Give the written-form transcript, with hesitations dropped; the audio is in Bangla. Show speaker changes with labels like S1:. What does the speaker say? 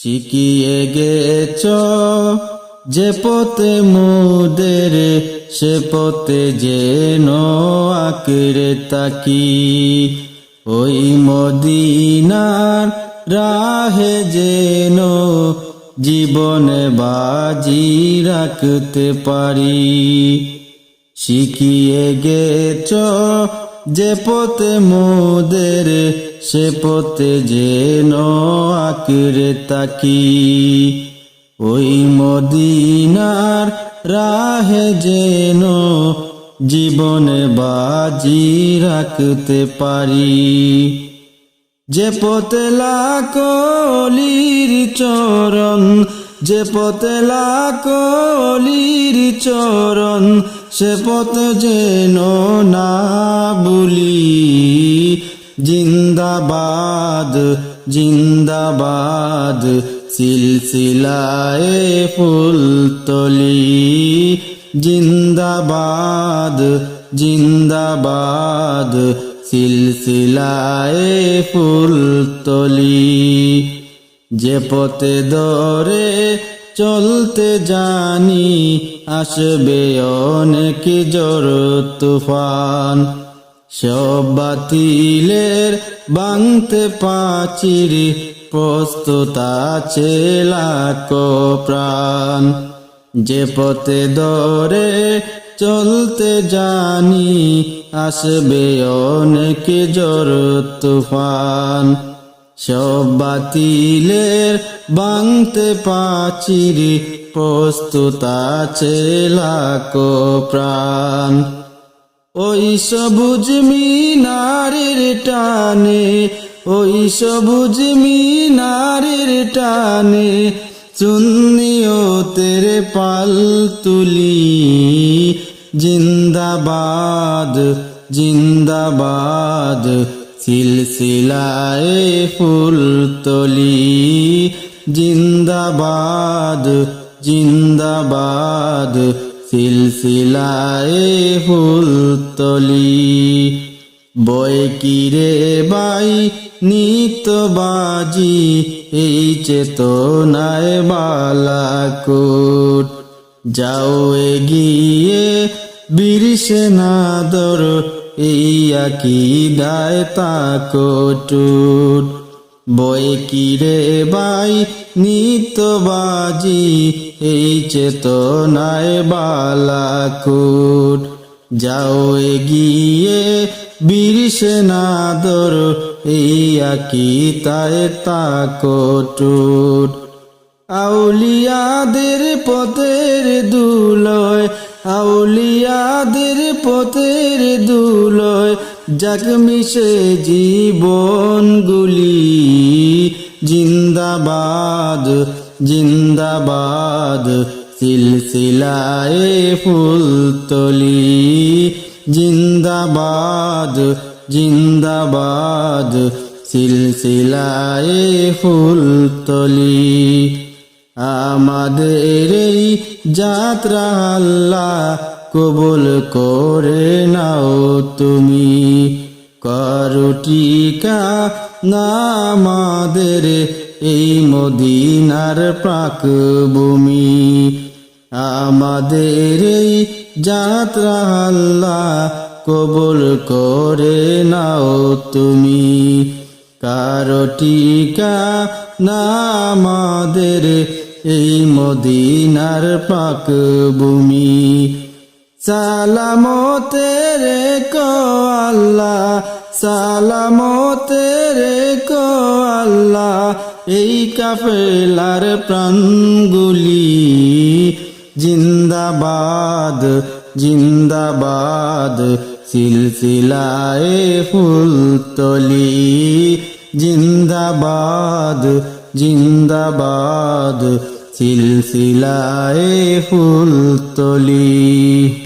S1: শিখিয়ে গেছ যে পথে মোদের, সে পথে যেন আঁকড়ে তাকি। ওই মদিনার রাহে যেন জীবনে বাজি রাখতে পারি। শিখিয়ে গেছ যে পথে মোদের, সে পথে যেন আঁকড়ে তাকি। ওই মদিনার রাহে যেন জীবনে বাজি রাখতে পারি। যে পথে লাখো অলির চরণ, যে পথে লাখো অলির চরণ, সে পথ যেন না ভুলি। জিন্দাবাদ জিন্দাবাদ সিলসিলায়ে ফুলতলি। জিন্দাবাদ জিন্দাবাদ সিলসিলায়ে ফুলতলি। যে পথে ধরে চলতে জানি, আসবে অনেক ঝড় তুফান। সব বাতিলের ভাঙতে পাচির, প্রস্তুত আছে লাখো প্রাণ। যে পথে ধরে চলতে জানি, আসবে অনেক ঝড় তুফান। সব বাতিলের ভাঙতে পাচির, প্রস্তুত আছে লাখো প্রাণ। ওই সবুজ মিনারের টানে, ওই সবুজ মিনারের টানে, সুন্নিয়তের পাল তুলি। জিন্দাবাদ জিন্দাবাদ সিলসিলায়ে ফুলতলি। জিন্দাবাদ জিন্দাবাদ সিলসিলায়ে ফুলতলি। বয় কিরে বাই নিত্যবাজি, এই চেতনায় বালাকোট। যাও এগিয়ে বীর সেনাদর, এই আকীদায় তাকো টুট। বয় কিরে বাই নিত্যবাজি, এই চেতনায় বালাকোট। যাও এগিয়ে বীর সেনাদর, এই আকীদায় তাকো টুট। আউলিয়াদের পথের ধুলোয়, আউলিয়াদের পথের ধুলোয়, যাক মিশে জীবনগুলি। জিন্দাবাদ জিন্দাবাদ সিলসিলায়ে ফুলতলি। জিন্দাবাদ জিন্দাবাদ সিলসিলায়ে ফুলতলি। আমাদের এই যাত্রা আল্লাহ কবুল করে নাও তুমি। করো ঠিকানা আমাদের এই মদিনার পাক ভূমি। আমাদের এই যাত্রা আল্লাহ কবুল করে নাও তুমি। করো ঠিকানা আমাদের এই মদিনার পাক ভূমি। সালামতে রেখো আল্লাহ, সালামতে রেখো আল্লাহ, এই কাফেলার প্রাণগুলি। জিন্দাবাদ জিন্দাবাদ সিলসিলায়ে ফুলতলি। জিন্দাবাদ জিন্দাবাদ সিলসিলায়ে ফুলতলি।